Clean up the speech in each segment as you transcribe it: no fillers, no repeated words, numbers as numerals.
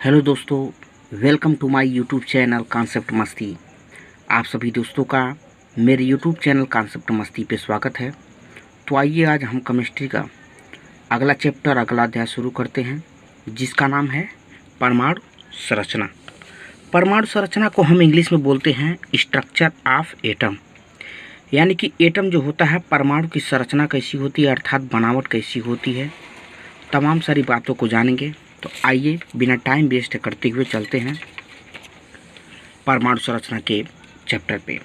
Hello दोस्तों, welcome to my YouTube channel concept Masti. आप सभी दोस्तों का मेरे यूट्यूब चैनल कॉन्सेप्ट मस्ती पे स्वागत है। तो आइए आज हम केमिस्ट्री का अगला चैप्टर, अगला अध्याय शुरू करते हैं, जिसका नाम है परमाणु संरचना। परमाणु संरचना को हम इंग्लिश में बोलते हैं स्ट्रक्चर ऑफ एटम, यानी कि एटम जो होता है, परमाणु की संरचना कैसी होती है, अर्थात बनावट कैसी होती है, तमाम सारी बातों को जानेंगे। तो आइए बिना टाइम वेस्ट करते हुए चलते हैं परमाणु संरचना के चैप्टर पे।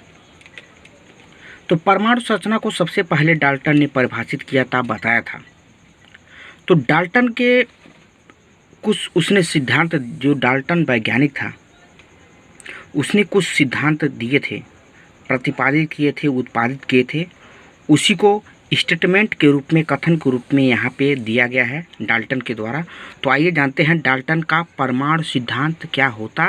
तो परमाणु संरचना को सबसे पहले डाल्टन ने परिभाषित किया था, बताया था। तो डाल्टन के कुछ उसने सिद्धांत, जो डाल्टन वैज्ञानिक था, उसने कुछ सिद्धांत दिए थे, प्रतिपादित किए थे, उत्पादित किए थे। उसी को स्टेटमेंट के रूप में, कथन के रूप में यहाँ पे दिया गया है डाल्टन के द्वारा। तो आइए जानते हैं डाल्टन का परमाणु सिद्धांत क्या होता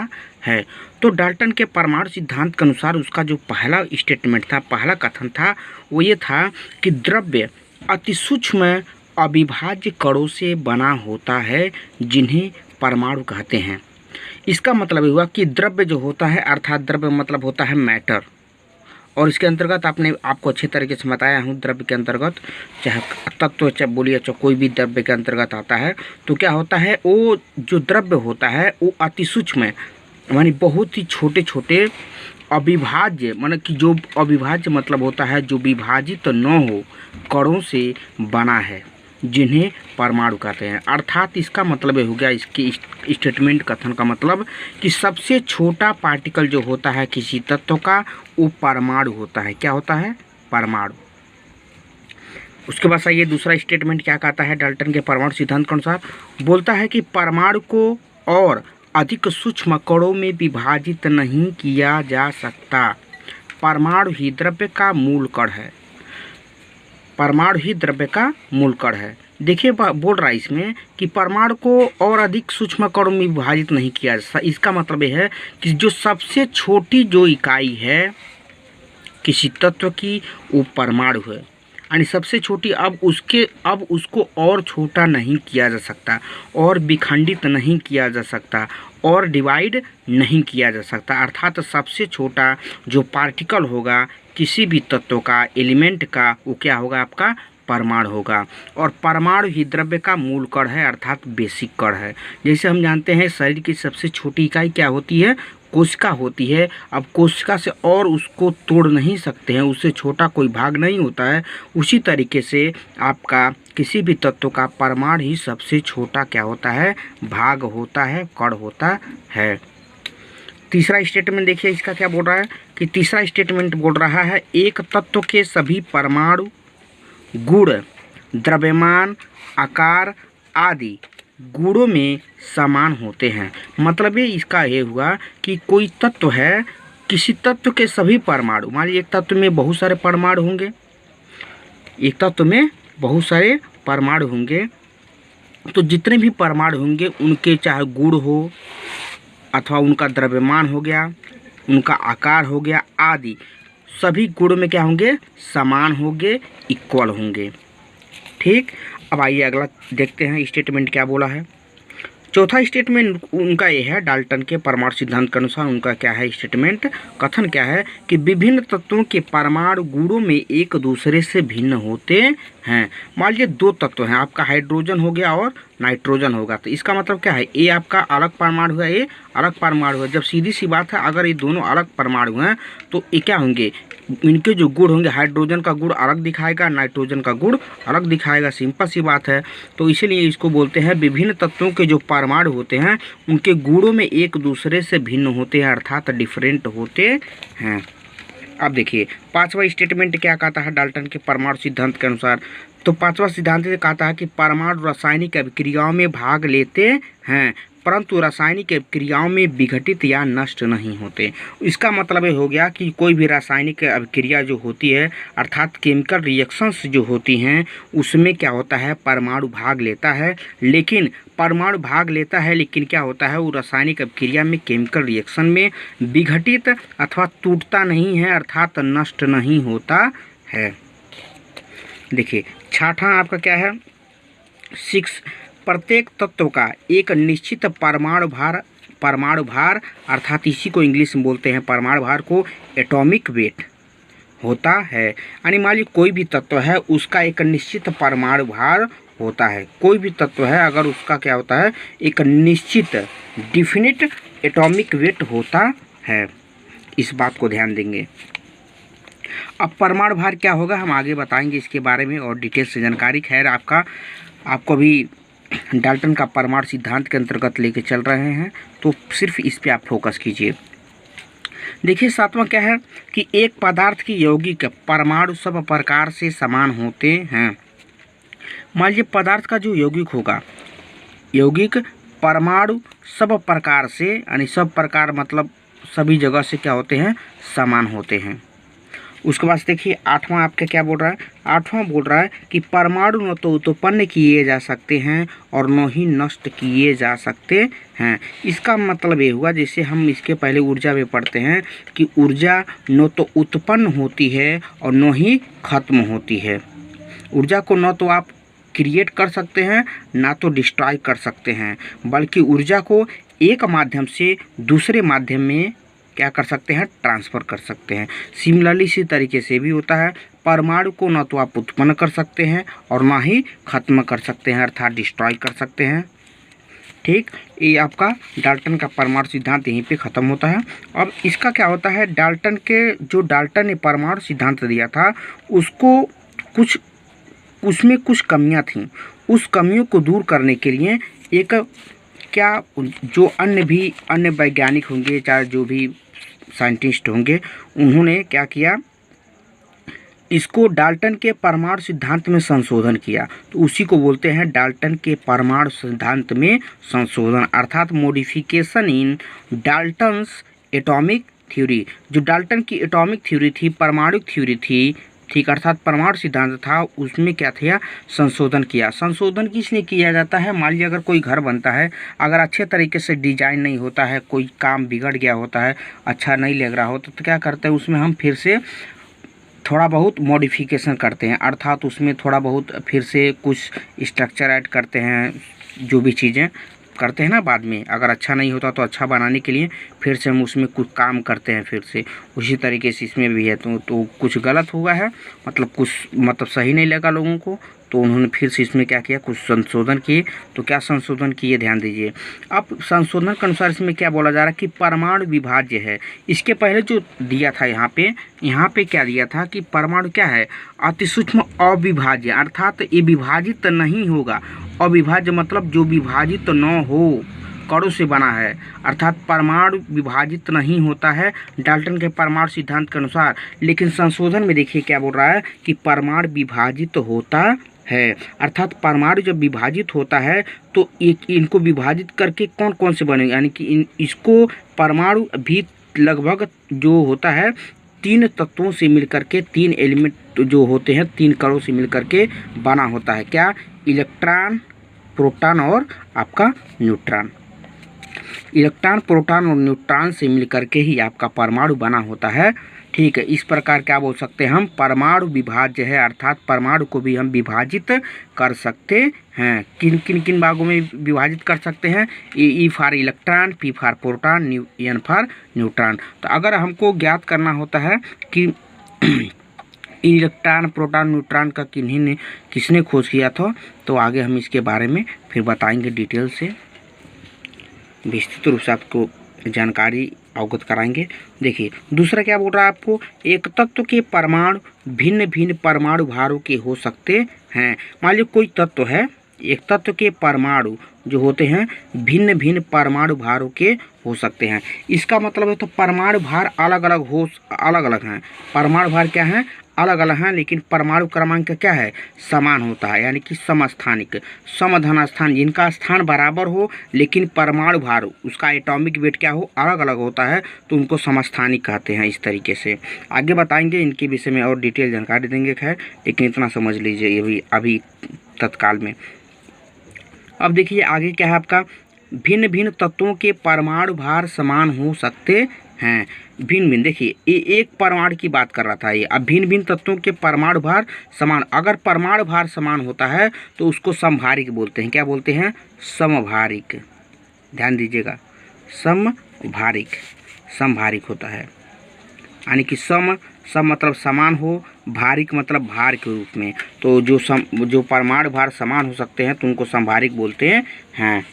है। तो डाल्टन के परमाणु सिद्धांत के अनुसार उसका जो पहला स्टेटमेंट था, पहला कथन था, वो ये था कि द्रव्य अति सूक्ष्म अविभाज्य कणों से बना होता है, जिन्हें परमाणु कहते हैं। इसका मतलब हुआ कि द्रव्य जो होता है, अर्थात द्रव्य मतलब होता है मैटर, और इसके अंतर्गत आपको अच्छे तरीके से बताया हूँ, द्रव्य के अंतर्गत चाहे तत्व, चाहे बोलिए, चाहे कोई भी द्रव्य के अंतर्गत आता है। तो क्या होता है, वो जो द्रव्य होता है वो अति सूक्ष्म, यानी बहुत ही छोटे छोटे अविभाज्य, माने कि जो अविभाज्य मतलब होता है जो विभाजित न हो, कणों से बना है, जिन्हें परमाणु कहते हैं। अर्थात इसका मतलब हो गया, इसके स्टेटमेंट कथन का मतलब कि सबसे छोटा पार्टिकल जो होता है किसी तत्व का, वो परमाणु होता है। क्या होता है? परमाणु। उसके बाद ये दूसरा स्टेटमेंट क्या कहता है डाल्टन के परमाणु सिद्धांत के अनुसार, बोलता है कि परमाणु को और अधिक सूक्ष्म कणों में विभाजित नहीं किया जा सकता। परमाणु ही द्रव्य का मूल कण है। परमाणु ही द्रव्य का मूल कण है। देखिए बोल रहा है इसमें कि परमाणु को और अधिक सूक्ष्म कणों में विभाजित नहीं किया जा सकता। इसका मतलब यह है कि जो सबसे छोटी जो इकाई है किसी तत्व की, वो परमाणु है, यानी सबसे छोटी। अब उसको और छोटा नहीं किया जा सकता, और विखंडित नहीं किया जा सकता, और डिवाइड नहीं किया जा सकता। अर्थात सबसे छोटा जो पार्टिकल होगा किसी भी तत्व का, एलिमेंट का, वो क्या होगा? आपका परमाणु होगा। और परमाणु ही द्रव्य का मूल कण है, अर्थात बेसिक कण है। जैसे हम जानते हैं शरीर की सबसे छोटी इकाई क्या होती है? कोशिका होती है। अब कोशिका से और उसको तोड़ नहीं सकते हैं, उससे छोटा कोई भाग नहीं होता है। उसी तरीके से आपका किसी भी तत्व का परमाणु ही सबसे छोटा क्या होता है? भाग होता है, कण होता है। तीसरा स्टेटमेंट देखिए इसका क्या बोल रहा है कि तीसरा स्टेटमेंट बोल रहा है, एक तत्व के सभी परमाणु गुण, द्रव्यमान, आकार आदि गुणों में समान होते हैं। मतलब ये इसका ये हुआ कि कोई तत्व है, किसी तत्व के सभी परमाणु, मान लीजिए एक तत्व में बहुत सारे परमाणु होंगे, एक तत्व में बहुत सारे परमाणु होंगे, तो जितने भी परमाणु होंगे उनके चाहे गुण हो, अथवा उनका द्रव्यमान हो गया, उनका आकार हो गया, आदि सभी गुणों में क्या होंगे? समान होंगे, इक्वल होंगे। ठीक। अब आइए अगला देखते हैं स्टेटमेंट क्या बोला है। चौथा स्टेटमेंट उनका ये है, डाल्टन के परमाणु सिद्धांत के अनुसार उनका क्या है स्टेटमेंट, कथन क्या है कि विभिन्न तत्वों के परमाणु गुणों में एक दूसरे से भिन्न होते हैं। मान लीजिए दो तत्व हैं, आपका हाइड्रोजन हो गया और नाइट्रोजन होगा, तो इसका मतलब क्या है? ये आपका अलग परमाणु है, ये अलग परमाणु है। जब सीधी सी बात है, अगर ये दोनों अलग परमाणु हैं तो ये क्या होंगे? इनके जो गुण होंगे, हाइड्रोजन का गुण अलग दिखाएगा, नाइट्रोजन का गुण अलग दिखाएगा। सिंपल सी बात है। तो इसीलिए इसको बोलते हैं विभिन्न तत्वों के जो परमाणु होते हैं उनके गुणों में एक दूसरे से भिन्न होते हैं, अर्थात डिफरेंट होते हैं। अब देखिए पांचवा स्टेटमेंट क्या कहता है डाल्टन के परमाणु सिद्धांत के अनुसार। तो पांचवा सिद्धांत से कहता है कि परमाणु रासायनिक अभिक्रियाओं में भाग लेते हैं, परंतु रासायनिक अभिक्रियाओं में विघटित या नष्ट नहीं होते। इसका मतलब ये हो गया कि कोई भी रासायनिक अभिक्रिया जो होती है, अर्थात केमिकल रिएक्शंस जो होती हैं, उसमें क्या होता है? परमाणु भाग लेता है, लेकिन परमाणु भाग लेता है लेकिन क्या होता है? वो रासायनिक अभिक्रिया में, केमिकल रिएक्शन में विघटित अथवा टूटता नहीं है, अर्थात नष्ट नहीं होता है। देखिए छठा आपका क्या है? प्रत्येक तत्व का एक निश्चित परमाणु भार अर्थात इसी को इंग्लिश में बोलते हैं परमाणु भार को एटॉमिक वेट होता है। यानी मान लीजिए कोई भी तत्व है उसका एक निश्चित परमाणु भार होता है। कोई भी तत्व है अगर उसका क्या होता है, एक निश्चित डिफिनिट एटॉमिक वेट होता है। इस बात को ध्यान देंगे। अब परमाणु भार क्या होगा हम आगे बताएंगे इसके बारे में और डिटेल से जानकारी। खैर आपको भी डाल्टन का परमाणु सिद्धांत के अंतर्गत लेके चल रहे हैं तो सिर्फ इस पे आप फोकस कीजिए। देखिए सातवां क्या है कि एक पदार्थ की यौगिक परमाणु सब प्रकार से समान होते हैं। मान लीजिए पदार्थ का जो यौगिक होगा, यौगिक परमाणु सब प्रकार से, यानी सब प्रकार मतलब सभी जगह से क्या होते हैं, समान होते हैं। उसके बाद देखिए आठवां आपका क्या बोल रहा है, आठवां बोल रहा है कि परमाणु न तो उत्पन्न किए जा सकते हैं और न ही नष्ट किए जा सकते हैं। इसका मतलब ये हुआ, जैसे हम इसके पहले ऊर्जा में पढ़ते हैं कि ऊर्जा न तो उत्पन्न होती है और न ही खत्म होती है। ऊर्जा को न तो आप क्रिएट कर सकते हैं ना तो डिस्ट्रॉय कर सकते हैं, बल्कि ऊर्जा को एक माध्यम से दूसरे माध्यम में क्या कर सकते हैं, ट्रांसफ़र कर सकते हैं। सिमिलरली इसी तरीके से भी होता है, परमाणु को न तो आप उत्पन्न कर सकते हैं और ना ही खत्म कर सकते हैं अर्थात डिस्ट्रॉय कर सकते हैं। ठीक, ये आपका डाल्टन का परमाणु सिद्धांत यहीं पे ख़त्म होता है। अब इसका क्या होता है, डाल्टन ने परमाणु सिद्धांत दिया था उसको उसमें कुछ कमियां थीं। उस कमियों को दूर करने के लिए एक जो अन्य वैज्ञानिक होंगे, चाहे जो भी साइंटिस्ट होंगे, उन्होंने क्या किया, इसको डाल्टन के परमाणु सिद्धांत में संशोधन किया। तो उसी को बोलते हैं डाल्टन के परमाणु सिद्धांत में संशोधन अर्थात modification in Dalton's atomic theory. जो डाल्टन की एटॉमिक थ्योरी थी, परमाणु थ्योरी थी, ठीक, अर्थात परमाणु सिद्धांत था, उसमें क्या था, संशोधन किया। संशोधन किसने किया जाता है, मान लीजिए अगर कोई घर बनता है, अगर अच्छे तरीके से डिजाइन नहीं होता है, कोई काम बिगड़ गया होता है, अच्छा नहीं लग रहा होता तो क्या करते हैं, उसमें हम फिर से थोड़ा बहुत मॉडिफिकेशन करते हैं अर्थात उसमें थोड़ा बहुत फिर से कुछ स्ट्रक्चर ऐड करते हैं, जो भी चीज़ें करते हैं ना बाद में, अगर अच्छा नहीं होता तो अच्छा बनाने के लिए फिर से हम उसमें कुछ काम करते हैं फिर से। उसी तरीके से इसमें भी है। तो कुछ गलत हुआ है, मतलब सही नहीं लगा लोगों को, तो उन्होंने फिर से इसमें क्या किया, कुछ संशोधन किए। तो क्या संशोधन किए, ध्यान दीजिए। अब संशोधन के अनुसार इसमें क्या बोला जा रहा है कि परमाणु विभाज्य है। इसके पहले जो दिया था यहाँ पे क्या दिया था कि परमाणु क्या है, अतिसूक्ष्म अविभाज्य, अर्थात ये विभाजित नहीं होगा। अविभाज्य मतलब जो विभाजित न हो, कणों से बना है, अर्थात परमाणु विभाजित नहीं होता है डाल्टन के परमाणु सिद्धांत के अनुसार। लेकिन संशोधन में देखिए क्या बोल रहा है कि परमाणु विभाजित होता है, अर्थात परमाणु जब विभाजित होता है तो इनको विभाजित करके कौन कौन से बनेंगे, यानी कि इसको परमाणु भी लगभग जो होता है 3 तत्वों से मिलकर के, 3 एलिमेंट जो होते हैं 3 कणों से मिलकर के बना होता है। क्या, इलेक्ट्रॉन, प्रोटॉन और आपका न्यूट्रॉन। इलेक्ट्रॉन, प्रोटॉन और न्यूट्रॉन से मिलकर के ही आपका परमाणु बना होता है। ठीक है, इस प्रकार क्या बोल सकते हैं हम, परमाणु विभाज्य है, अर्थात परमाणु को भी हम विभाजित कर सकते हैं। किन भागों में विभाजित कर सकते हैं, E for electron, P for proton, N for neutron. तो अगर हमको ज्ञात करना होता है कि इलेक्ट्रॉन, प्रोटॉन, न्यूट्रॉन का किसने खोज किया था, तो आगे हम इसके बारे में फिर बताएंगे, डिटेल से विस्तृत रूप से आपको जानकारी अवगत कराएंगे। देखिए दूसरा क्या बोल रहा है आपको, एक तत्व के परमाणु भिन्न भिन्न परमाणु भारों के हो सकते हैं। मान लीजिए कोई तत्व है, एक तत्व के परमाणु जो होते हैं भिन्न भिन्न परमाणु भारों के हो सकते हैं। इसका मतलब है तो परमाणु भार अलग अलग हैं। परमाणु भार क्या है, अलग अलग हैं, लेकिन परमाणु क्रमांक क्या है, समान होता है, यानी कि समस्थानिक, समधन स्थान, जिनका स्थान बराबर हो लेकिन परमाणु भार उसका एटॉमिक वेट क्या हो, अलग अलग होता है, तो उनको समस्थानिक कहते हैं। इस तरीके से आगे बताएंगे, इनके विषय में और डिटेल जानकारी देंगे। खैर लेकिन इतना समझ लीजिए ये भी अभी तत्काल में। अब देखिए आगे क्या है आपका, भिन्न भिन्न तत्वों के परमाणु भार समान हो सकते हैं। भिन्न भिन्न, देखिए ये एक परमाणु की बात कर रहा था ये। अब भिन्न भिन्न तत्वों के परमाणु भार समान, अगर परमाणु भार समान होता है तो उसको समभारिक बोलते हैं। क्या बोलते हैं? समभारिक। ध्यान दीजिएगा, समभारिक, समभारिक होता है। यानी कि सम मतलब समान हो, भारिक मतलब भार के रूप में। तो जो परमाणु भार समान हो सकते हैं तो उनको समभारिक बोलते हैं।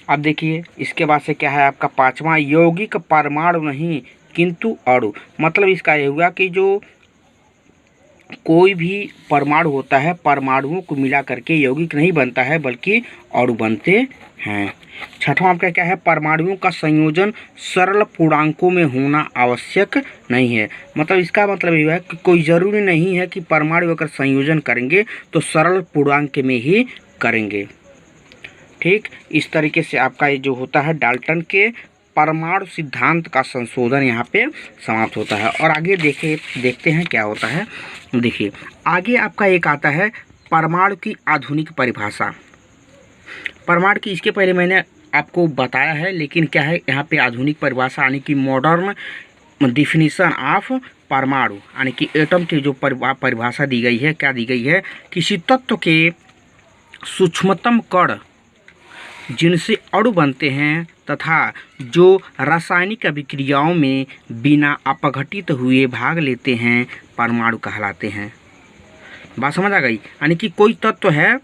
अब देखिए इसके बाद से क्या है आपका पांचवा, यौगिक परमाणु नहीं किंतु अणु। मतलब इसका ये हुआ कि जो कोई भी परमाणु होता है, परमाणुओं को मिला करके यौगिक नहीं बनता है बल्कि अणु बनते हैं। छठवां आपका क्या है? परमाणुओं का संयोजन सरल पूर्णांकों में होना आवश्यक नहीं है। मतलब इसका मतलब ये है कि कोई ज़रूरी नहीं है कि परमाणु अगर संयोजन करेंगे तो सरल पूर्णांक में ही करेंगे। ठीक, इस तरीके से आपका ये जो होता है डाल्टन के परमाणु सिद्धांत का संशोधन यहाँ पे समाप्त होता है। और आगे देखते हैं क्या होता है। देखिए आगे आपका एक आता है परमाणु की आधुनिक परिभाषा। परमाणु की इसके पहले मैंने आपको बताया है, लेकिन क्या है यहाँ पे आधुनिक परिभाषा यानी कि मॉडर्न डिफिनीशन ऑफ परमाणु, यानी कि एटम की जो परिभाषा दी गई है। क्या दी गई है? किसी तत्व के सूक्ष्मतम कण जिनसे अणु बनते हैं तथा जो रासायनिक अभिक्रियाओं में बिना अपघटित हुए भाग लेते हैं परमाणु कहलाते हैं। बात समझ आ गई? यानी कि कोई तत्व है,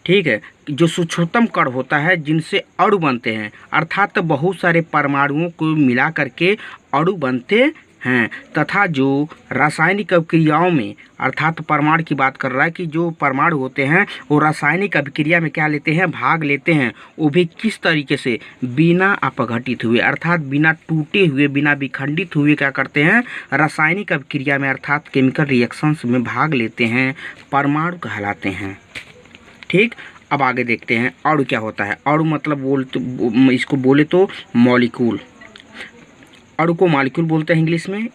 ठीक है, जो सूक्ष्मतम कण होता है जिनसे अणु बनते हैं, अर्थात बहुत सारे परमाणुओं को मिला करके अणु बनते हैं, तथा जो रासायनिक अभिक्रियाओं में, अर्थात परमाणु की बात कर रहा है कि जो परमाणु होते हैं वो रासायनिक अभिक्रिया में क्या लेते हैं? भाग लेते हैं। वो भी किस तरीके से? बिना अपघटित हुए, अर्थात बिना टूटे हुए, बिना विखंडित हुए क्या करते हैं? रासायनिक अभिक्रिया में अर्थात केमिकल रिएक्शंस में भाग लेते हैं, परमाणु कहलाते हैं। ठीक, अब आगे देखते हैं अणु क्या होता है। अणु मतलब इसको बोले तो मॉलिक्यूल, अणु को मॉलिक्यूल बोलते हैं इंग्लिश में।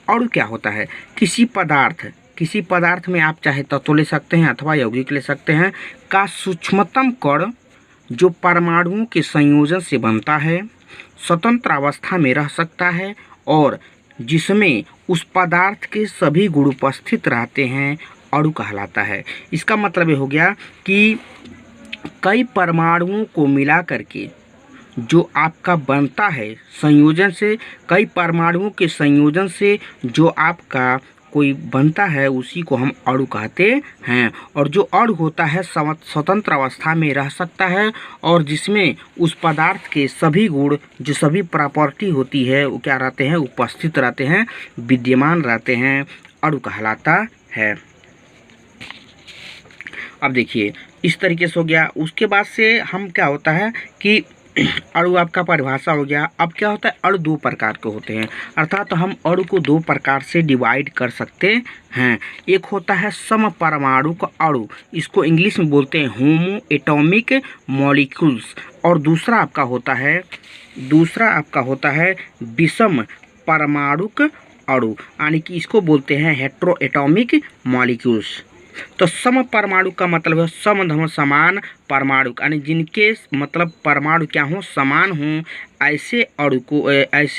अणु क्या होता है? किसी पदार्थ में आप चाहे तत्व ले सकते हैं अथवा यौगिक ले सकते हैं का सूक्ष्मतम कण जो परमाणुओं के संयोजन से बनता है, स्वतंत्र अवस्था में रह सकता है और जिसमें उस पदार्थ के सभी गुण उपस्थित रहते हैं, अणु कहलाता है। इसका मतलब ये हो गया कि कई परमाणुओं को मिला करके जो आपका बनता है संयोजन से, कई परमाणुओं के संयोजन से जो आपका कोई बनता है उसी को हम अणु कहते हैं। और जो अणु होता है स्वतंत्र अवस्था में रह सकता है और जिसमें उस पदार्थ के सभी गुण, जो सभी प्रॉपर्टी होती है वो क्या रहते हैं? उपस्थित रहते हैं, विद्यमान रहते हैं, अणु कहलाता है। अब देखिए इस तरीके से हो गया। उसके बाद से हम क्या होता है कि अणु आपका परिभाषा हो गया। अब क्या होता है? अणु दो प्रकार के होते हैं, अर्थात तो हम अणु को दो प्रकार से डिवाइड कर सकते हैं। एक होता है समपरमाणुक अणु, इसको इंग्लिश में बोलते हैं होमो एटॉमिक मॉलिक्यूल्स। और दूसरा आपका होता है विषम परमाणुक अणु, यानी कि इसको बोलते हैं हेट्रो एटॉमिक मॉलिक्यूल्स। तो सम परमाणु का मतलब है समधर्म समान परमाणु, यानी जिनके मतलब परमाणु क्या हो? समान हो, ऐसे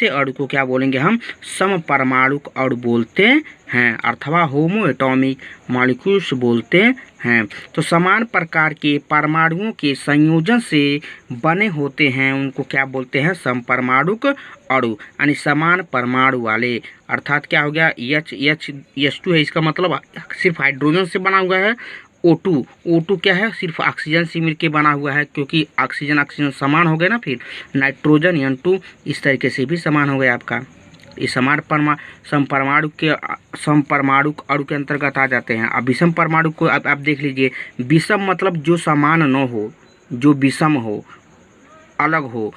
अणु को क्या बोलेंगे हम? सम परमाणु अणु बोलते हैं अथवा होमो एटॉमिक मॉलिक्यूल्स बोलते हैं। तो समान प्रकार के परमाणुओं के संयोजन से बने होते हैं, उनको क्या बोलते हैं? समपरमाणुक अणु, यानी समान परमाणु वाले। अर्थात क्या हो गया? H2 है, इसका मतलब सिर्फ हाइड्रोजन से बना हुआ है। O2 क्या है? सिर्फ ऑक्सीजन से मिलके बना हुआ है, क्योंकि ऑक्सीजन समान हो गए ना। फिर नाइट्रोजन N2 इस तरीके से भी समान हो गया आपका। ये समान समपरमाणु अणु के अंतर्गत आ जाते हैं। अब विषम परमाणु को आप देख लीजिए। विषम मतलब जो समान न हो, जो विषम हो, अलग हो,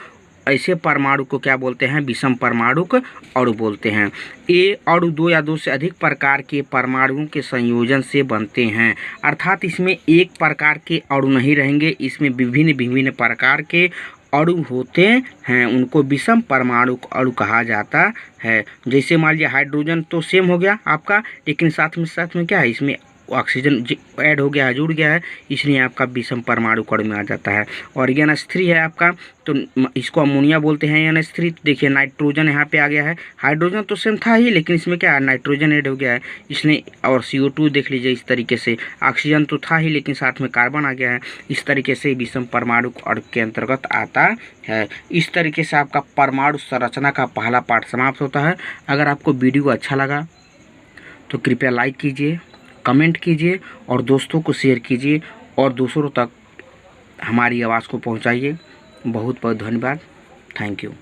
ऐसे परमाणु को क्या बोलते हैं? विषम परमाणुक अणु बोलते हैं। ये अणु दो या दो से अधिक प्रकार के परमाणुओं के संयोजन से बनते हैं, अर्थात इसमें एक प्रकार के अणु नहीं रहेंगे, इसमें विभिन्न प्रकार के अणु होते हैं, उनको विषम परमाणुक अणु कहा जाता है। जैसे मान लिया हाइड्रोजन तो सेम हो गया आपका, लेकिन साथ में क्या है? इसमें ऑक्सीजन ऐड हो गया है, जुड़ गया है, इसलिए आपका विषम परमाणु कण में आ जाता है। और NH3 है आपका, तो इसको अमोनिया बोलते हैं NH3। तो देखिए नाइट्रोजन यहाँ पे आ गया है, हाइड्रोजन तो सेम था ही, लेकिन इसमें क्या है, नाइट्रोजन ऐड हो गया है इसलिए। और CO2 देख लीजिए इस तरीके से, ऑक्सीजन तो था ही लेकिन साथ में कार्बन आ गया है, इस तरीके से विषम परमाणु कण के अंतर्गत आता है। इस तरीके से आपका परमाणु संरचना का पहला पार्ट समाप्त होता है। अगर आपको वीडियो अच्छा लगा तो कृपया लाइक कीजिए, कमेंट कीजिए और दोस्तों को शेयर कीजिए और दूसरों तक हमारी आवाज़ को पहुंचाइए। बहुत बहुत धन्यवाद। Thank you.